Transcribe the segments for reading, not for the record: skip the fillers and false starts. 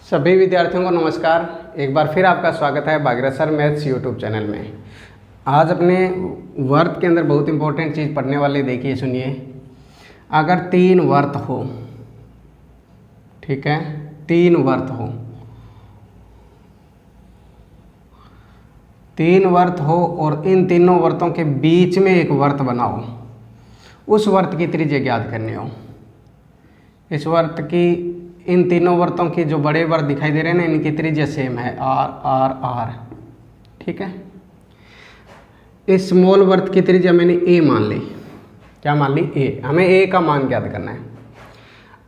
सभी विद्यार्थियों को नमस्कार। एक बार फिर आपका स्वागत है Bhagirath sir maths YouTube channel में। आज अपने वर्त के अंदर बहुत इंपॉर्टेंट चीज़ पढ़ने वाले, देखिए सुनिए। अगर तीन वर्त हो, ठीक है, तीन वर्त हो, तीन वर्त हो और इन तीनों वर्तों के बीच में एक वर्त बनाओ, उस वर्त की त्रिज्या ज्ञात करनी हो। इस वर्त की, इन तीनों वर्तों की जो बड़े वर्त दिखाई दे रहे हैं ना, इनकी त्रिज्या सेम है, आर आर आर, ठीक है। इस स्मॉल वर्त की त्रिज्या मैंने ए मान ली। क्या मान ली? ए। हमें ए का मान ज्ञात करना है।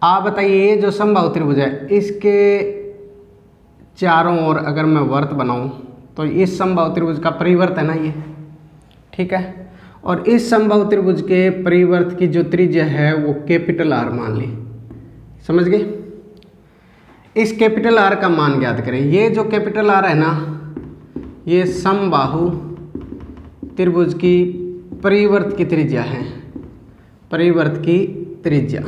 आप बताइए, ये जो समबाहु त्रिभुज है, इसके चारों ओर अगर मैं वर्त बनाऊं तो इस समबाहु त्रिभुज का परिवर्त है ना ये, ठीक है। और इस समबाहु त्रिभुज के परिवर्त की जो त्रिज्या है वो कैपिटल आर मान ली। समझ गए? इस कैपिटल आर का मान ज्ञात करें। ये जो कैपिटल आर है ना, ये समबाहु त्रिभुज की परिवर्त की त्रिज्या है। परिवर्त की त्रिज्या,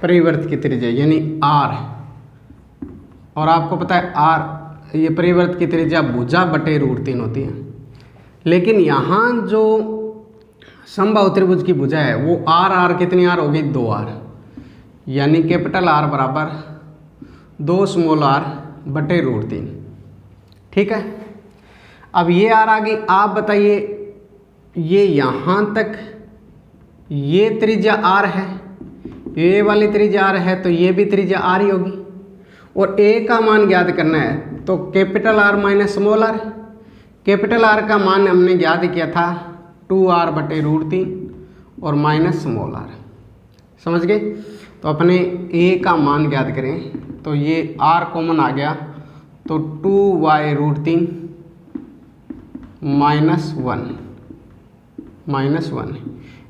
परिवर्त की त्रिज्या यानी आर। और आपको पता है आर, ये परिवर्त की त्रिज्या भुजा बटे √3 होती है। लेकिन यहाँ जो समबाहु त्रिभुज की भुजा है वो आर कितनी आर होगी? 2r, यानी कैपिटल आर बराबर 2 स्मॉल आर बटे √3, ठीक है। अब ये आर आ गई। आप बताइए, ये यहाँ तक ये त्रिज्या आर है, ये वाली त्रिज्या आर है, तो ये भी त्रिज्या आर ही होगी। और ए का मान ज्ञात करना है तो capital R minus small R. Capital R का मान हमने ज्ञात किया था 2r बटे √3 और माइनस स्मॉल आर। समझ गए? तो अपने ए का मान ज्ञात करें तो ये r कॉमन आ गया, तो 2y √3 -1।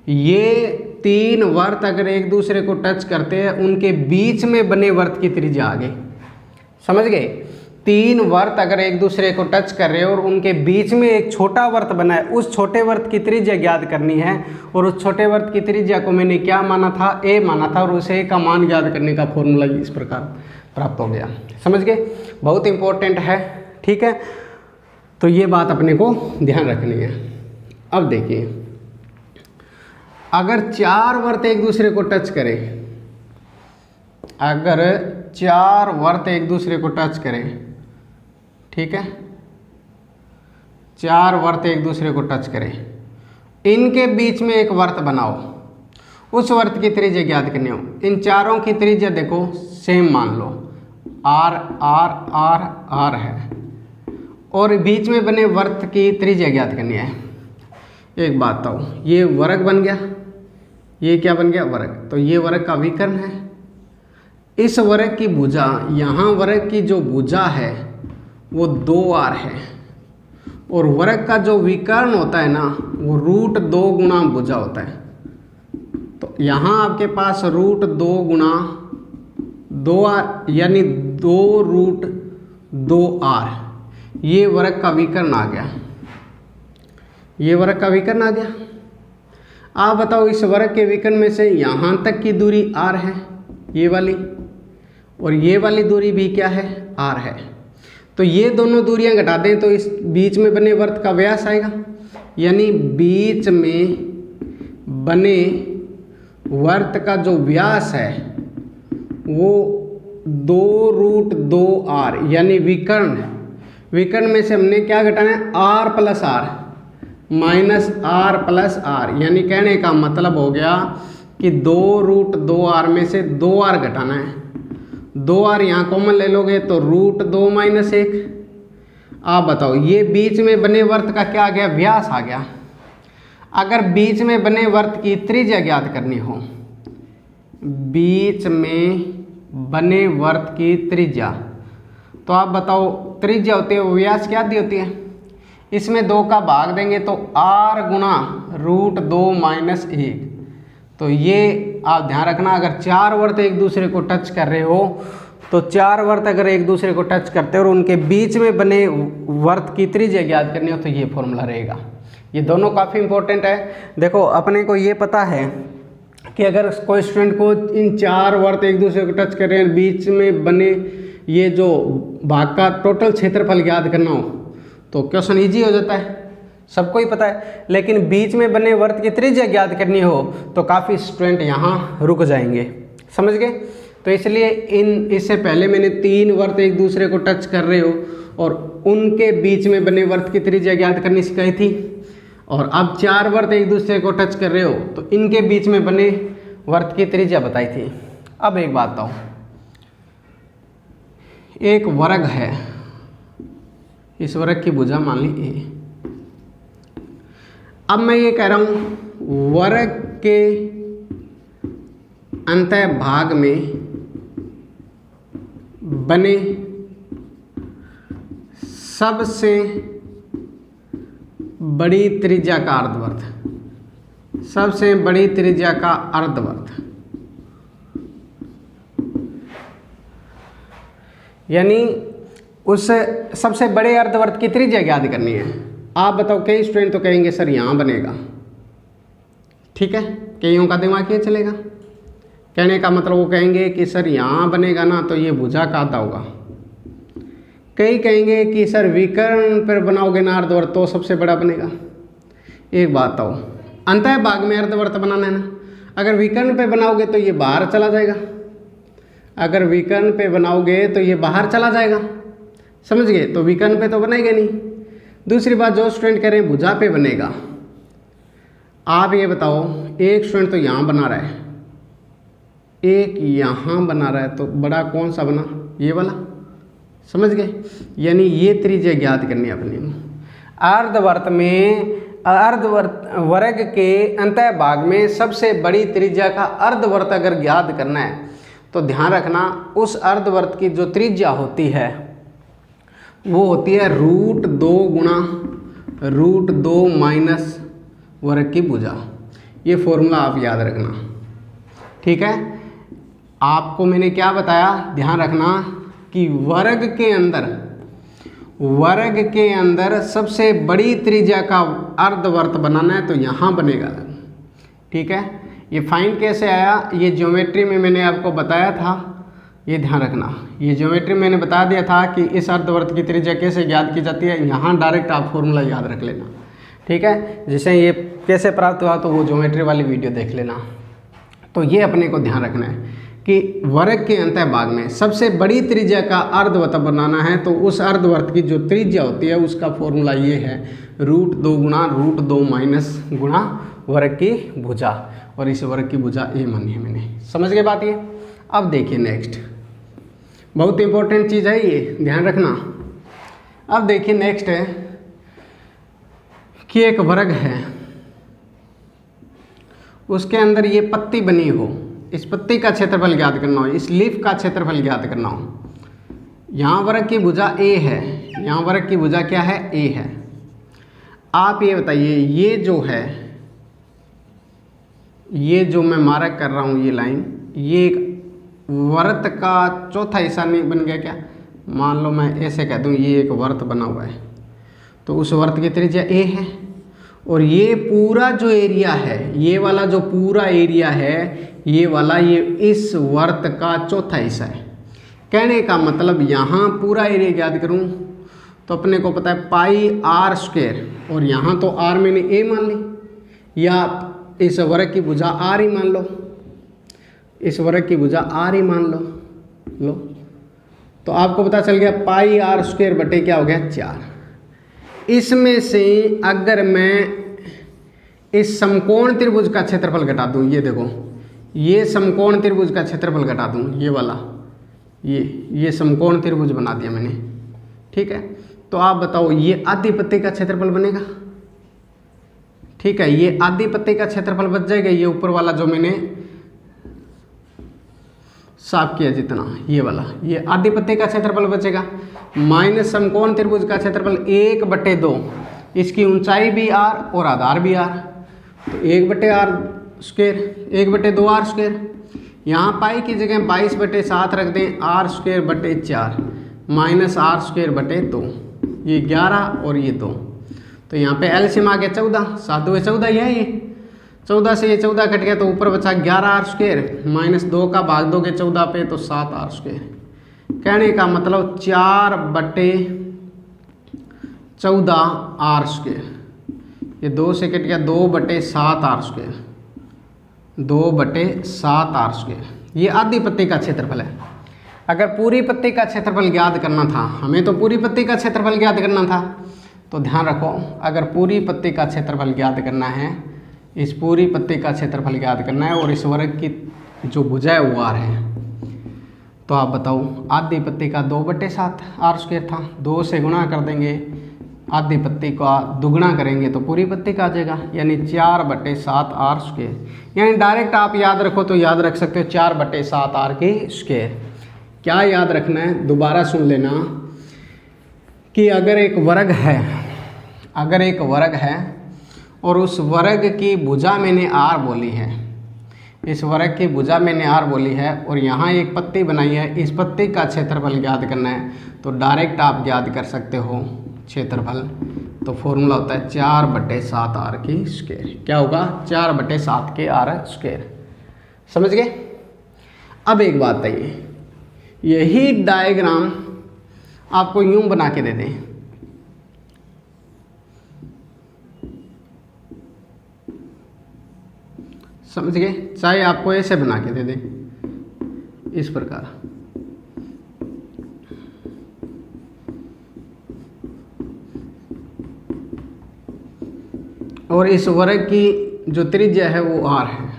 ये तीन वर्त अगर एक दूसरे को टच करते हैं, उनके बीच में बने वर्त की त्रिज्या आ गई। समझ गए? तीन वर्त अगर एक दूसरे को टच कर रहे हो और उनके बीच में एक छोटा वर्त बना है, उस छोटे वर्त की त्रिज्या ज्ञात करनी है। और उस छोटे वर्त की त्रिज्या को मैंने क्या माना था? ए माना था। और उस ए का मान ज्ञात करने का फॉर्मूला इस प्रकार प्राप्त हो गया। समझ गए? बहुत इंपॉर्टेंट है, ठीक है। तो ये बात अपने को ध्यान रखनी है। अब देखिए, अगर चार वर्त एक दूसरे को टच करें, अगर चार वर्त एक दूसरे को टच करें, ठीक है, चार वर्त एक दूसरे को टच करें, इनके बीच में एक वर्त बनाओ, उस वर्त की त्रिज्या ज्ञात करनी हो। इन चारों की त्रिज्या देखो सेम मान लो, आर आर आर आर है, और बीच में बने वर्त की त्रिज्या ज्ञात करनी है। एक बात बताओ, ये वर्ग बन गया, ये क्या बन गया? वर्ग। तो ये वर्ग का विकर्ण है। इस वर्ग की भुजा, यहाँ वर्ग की जो भुजा है वो 2r है, और वर्ग का जो विकर्ण होता है ना वो √2 गुणा भुजा होता है। तो यहाँ आपके पास √2 गुणा 2r यानी 2√2r, ये वर्ग का विकर्ण आ गया। ये वर्ग का विकर्ण आ गया। आप बताओ, इस वर्ग के विकर्ण में से यहाँ तक की दूरी r है, ये वाली, और ये वाली दूरी भी क्या है? r है। तो ये दोनों दूरियां घटा दें तो इस बीच में बने वर्त का व्यास आएगा, यानी बीच में बने वर्त का जो व्यास है वो 2√2r, यानी विकर्ण। विकर्ण में से हमने क्या घटाना है? r plus r minus r plus r, यानी कहने का मतलब हो गया कि 2√2r में से 2r घटाना है। 2r यहाँ कॉमन ले लोगे तो √2 - 1। आप बताओ, ये बीच में बने वर्त का क्या आ गया? व्यास आ गया। अगर बीच में बने वर्त की त्रिज्या ज्ञात करनी हो, बीच में बने वर्त की त्रिज्या, तो आप बताओ, त्रिज्या होती है, व्यास क्या दी होती है? इसमें 2 का भाग देंगे तो r गुणा √2 - 1। तो ये आप ध्यान रखना, अगर चार वर्त एक दूसरे को टच कर रहे हो, तो चार वर्त अगर एक दूसरे को टच करते हो और उनके बीच में बने वर्त की त्रिज्या ज्ञात करनी हो, तो ये फॉर्मूला रहेगा। ये दोनों काफ़ी इंपॉर्टेंट है। देखो, अपने को ये पता है कि अगर कोई स्टूडेंट को इन 4 वर्त एक दूसरे को टच कर रहे हैं, बीच में बने ये जो भाग का टोटल क्षेत्रफल ज्ञात करना हो तो क्वेश्चन इजी हो जाता है, सबको ही पता है। लेकिन बीच में बने वर्त की त्रिज्या ज्ञात करनी हो तो काफ़ी स्टूडेंट यहाँ रुक जाएंगे, समझ गए। तो इसलिए इससे पहले मैंने 3 वर्त एक दूसरे को टच कर रहे हो और उनके बीच में बने वर्त की त्रिज्या ज्ञात करनी सिखाई थी, और अब 4 वर्त एक दूसरे को टच कर रहे हो तो इनके बीच में बने वर्त की त्रिज्या बताई थी। अब एक बात बताओ, एक वर्ग है, इस वर्ग की भुजा मान ली ए। अब मैं ये कह रहा हूं वर्ग के अंतः भाग में बने सबसे बड़ी त्रिज्या का अर्धवर्त, सबसे बड़ी त्रिज्या का अर्धवर्त, यानी उस सबसे बड़े अर्धवर्त की त्रिज्या ज्ञात करनी है। आप बताओ, कई स्टूडेंट तो कहेंगे सर यहाँ बनेगा, ठीक है, कईयों का दिमाग ये चलेगा। कहने का मतलब वो कहेंगे कि सर यहाँ बनेगा ना तो ये भुजा का आधा होगा। कई कहेंगे कि सर विकर्ण पर बनाओगे ना अर्धवर्त तो सबसे बड़ा बनेगा। एक बात बताओ, अंतः भाग में अर्धवर्त बनाना है ना, अगर विकर्ण पे बनाओगे तो ये बाहर चला जाएगा, अगर विकर्ण पे बनाओगे तो ये बाहर चला जाएगा, समझ गए। तो विकर्ण पे तो बनेगा नहीं। दूसरी बात, जो स्टूडेंट कह रहे हैं भुजा पे बनेगा, आप ये बताओ, एक स्टूडेंट तो यहाँ बना रहा है, एक यहाँ बना रहा है, तो बड़ा कौन सा बना, ये वाला, समझ गए। यानी ये त्रिज्या ज्ञात करनी है अपने अर्धवर्त में। वर्ग के अंतः भाग में सबसे बड़ी त्रिज्या का अर्धवर्त अगर ज्ञात करना है तो ध्यान रखना उस अर्धवर्त की जो त्रिज्या होती है वो होती है √2 गुणा √2 माइनस वर्ग की भुजा। ये फॉर्मूला आप याद रखना, ठीक है। आपको मैंने क्या बताया, ध्यान रखना कि वर्ग के अंदर सबसे बड़ी त्रिज्या का अर्धवर्त बनाना है तो यहाँ बनेगा, ठीक है। ये फाइंड कैसे आया, ये ज्योमेट्री में मैंने आपको बताया था, ये ध्यान रखना। ये ज्योमेट्री मैंने बता दिया था कि इस अर्धवर्त की त्रिज्या कैसे ज्ञात की जाती है, यहाँ डायरेक्ट आप फॉर्मूला याद रख लेना, ठीक है। जैसे ये कैसे प्राप्त हुआ तो वो ज्योमेट्री वाली वीडियो देख लेना। तो ये अपने को ध्यान रखना है कि वर्ग के अंतः भाग में सबसे बड़ी त्रिज्या का अर्धवर्त बनाना है तो उस अर्धवर्त की जो त्रिज्या होती है उसका फॉर्मूला ये है √2 गुणा √2 माइनस गुणा वर्ग की भुजा, और इस वर्ग की भुजा ए मानी है मैंने, समझ गए बात ये। अब देखिए नेक्स्ट, बहुत इंपॉर्टेंट चीज़ है ये, ध्यान रखना। अब देखिए नेक्स्ट है कि एक वर्ग है, उसके अंदर ये पत्ती बनी हो, इस पत्ती का क्षेत्रफल ज्ञात करना हो, इस लीफ का क्षेत्रफल ज्ञात करना हो। यहाँ वर्ग की भुजा ए है, यहाँ वर्ग की भुजा क्या है, ए है। आप ये बताइए, ये जो है, ये जो मैं मार्क कर रहा हूँ ये लाइन, ये एक वर्त का चौथा हिस्सा नहीं बन गया क्या। मान लो मैं ऐसे कह दूँ ये एक वर्त बना हुआ है तो उस वर्त की त्रिज्या ए है, और ये पूरा जो एरिया है, ये वाला जो पूरा एरिया है, ये वाला ये इस वर्त का चौथा हिस्सा है। कहने का मतलब यहाँ पूरा एरिया ज्ञात करूँ तो अपने को पता है πr², और यहाँ तो r मैंने a मान ली, या इस वर्ग की भुजा r ही मान लो, इस वर्ग की भुजा r ही मान लो। तो आपको पता चल गया πr² बटे क्या हो गया 4। इसमें से अगर मैं इस समकोण त्रिभुज का क्षेत्रफल घटा दूं, ये देखो, ये समकोण त्रिभुज का क्षेत्रफल घटा दूं, ये वाला, ये समकोण त्रिभुज बना दिया मैंने, ठीक है। तो आप बताओ ये आधी पत्ती का क्षेत्रफल बनेगा, ठीक है। ये आधी पत्ती का क्षेत्रफल बच जाएगा, ये ऊपर वाला जो मैंने साफ किया जितना, ये वाला, ये आधी पत्ती का क्षेत्रफल बचेगा, माइनस समकोण त्रिभुज का क्षेत्रफल 1/2, इसकी ऊंचाई भी r और आधार भी r, तो 1/r², 1/2r²। यहाँ पाई की जगह 22/7 रख दें, r²/4 माइनस r²/2, ये 11 और ये 2, तो यहाँ पे एलसीएम आ गया 14, 7 × 2 = 14 ही है, ये 14 से ये 14 कट गया तो ऊपर बचा 11r² माइनस 2 का भाग दोगे 14 पे तो 7r²। कहने का मतलब 4/14r²। ये 2 से कट गया 2/7r²। 2/7r²। ये आधी पत्ती का क्षेत्रफल है। अगर पूरी पत्ती का क्षेत्रफल ज्ञात करना था, हमें तो पूरी पत्ती का क्षेत्रफल ज्ञात करना था, तो ध्यान रखो अगर पूरी पत्ती का क्षेत्रफल ज्ञात करना है, इस पूरी पत्ती का क्षेत्रफल ज्ञात करना है और इस वर्ग की जो भुजा है वो r है, तो आप बताओ आधी पत्ती का 2/7r² था, 2 से गुणा कर देंगे, आधी पत्ती का दुगुना करेंगे तो पूरी पत्ती का आ जाएगा, यानी 4/7r²। यानी डायरेक्ट आप याद रखो तो याद रख सकते हो 4/7r²। क्या याद रखना है, दोबारा सुन लेना कि अगर एक वर्ग है और उस वर्ग की भुजा मैंने r बोली है, इस वर्ग की भुजा मैंने r बोली है और यहाँ एक पत्ती बनाई है, इस पत्ती का क्षेत्रफल ज्ञात करना है, तो डायरेक्ट आप ज्ञात कर सकते हो क्षेत्रफल। तो फॉर्मूला होता है 4/7r²। क्या होगा, 4/7r²। समझ गए। अब एक बात है, यही डायग्राम आपको यूं बना के दे दें, समझ गए, चाहे आपको ऐसे बना के दे दें इस प्रकार, और इस वर्ग की जो त्रिज्या है वो r है,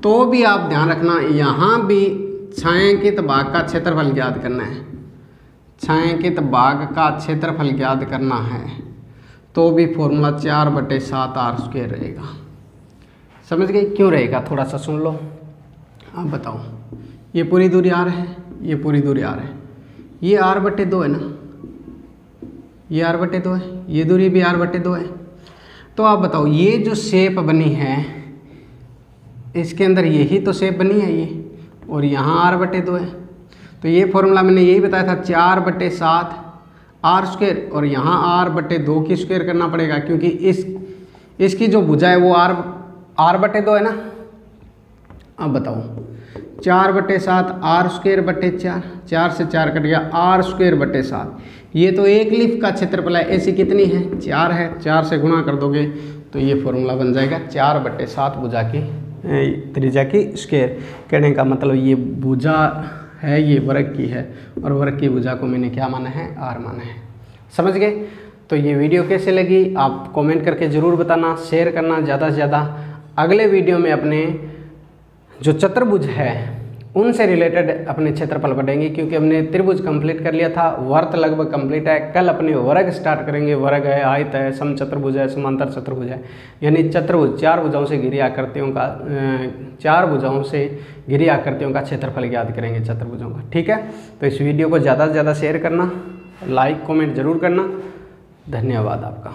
तो भी आप ध्यान रखना यहाँ भी छायांकित भाग का क्षेत्रफल ज्ञात करना है। छायांकित भाग का क्षेत्रफल ज्ञात करना है तो भी फॉर्मूला 4/7r² रहेगा। समझ गए क्यों रहेगा, थोड़ा सा सुन लो। आप बताओ, ये पूरी दूरी r है, ये पूरी दूरी r है, ये r/2 है ना, ये r/2 है, ये दूरी भी r/2 है। तो आप बताओ ये जो शेप बनी है इसके अंदर यही तो शेप बनी है ये, और यहाँ r/2 है। तो ये फॉर्मूला मैंने यही बताया था 4/7r², और यहाँ r/2 की स्क्वायर करना पड़ेगा क्योंकि इसकी जो भुजा है वो r/2 है ना। अब बताओ 4/7r²/4, 4 से 4 कट गया r²/7। ये तो एक लीफ का क्षेत्रफल है, ऐसी कितनी है 4 है, 4 से गुणा कर दोगे तो ये फॉर्मूला बन जाएगा 4/7 भुजा की त्रिज्या की स्क्वायर। कहने का मतलब ये भुजा है, ये वर्ग की है, और वर्ग की भुजा को मैंने क्या माना है, r माना है। समझ गए। तो ये वीडियो कैसे लगी आप कमेंट करके ज़रूर बताना, शेयर करना ज़्यादा से ज़्यादा। अगले वीडियो में अपने जो चतुर्भुज है उनसे रिलेटेड अपने क्षेत्रफल पढ़ेंगे, क्योंकि हमने त्रिभुज कंप्लीट कर लिया था, वर्त लगभग कंप्लीट है। कल अपने वर्ग स्टार्ट करेंगे। वर्ग है, आयत है, समचतुर्भुज है, समांतर चतुर्भुज है, यानी चतुर्भुज 4 भुजाओं से घिरी आकृतियों का 4 भुजाओं से घिरी आकृतियों का क्षेत्रफल ज्ञात करेंगे चतुर्भुजों का। ठीक है, तो इस वीडियो को ज़्यादा से ज़्यादा शेयर करना, लाइक कमेंट जरूर करना। धन्यवाद आपका।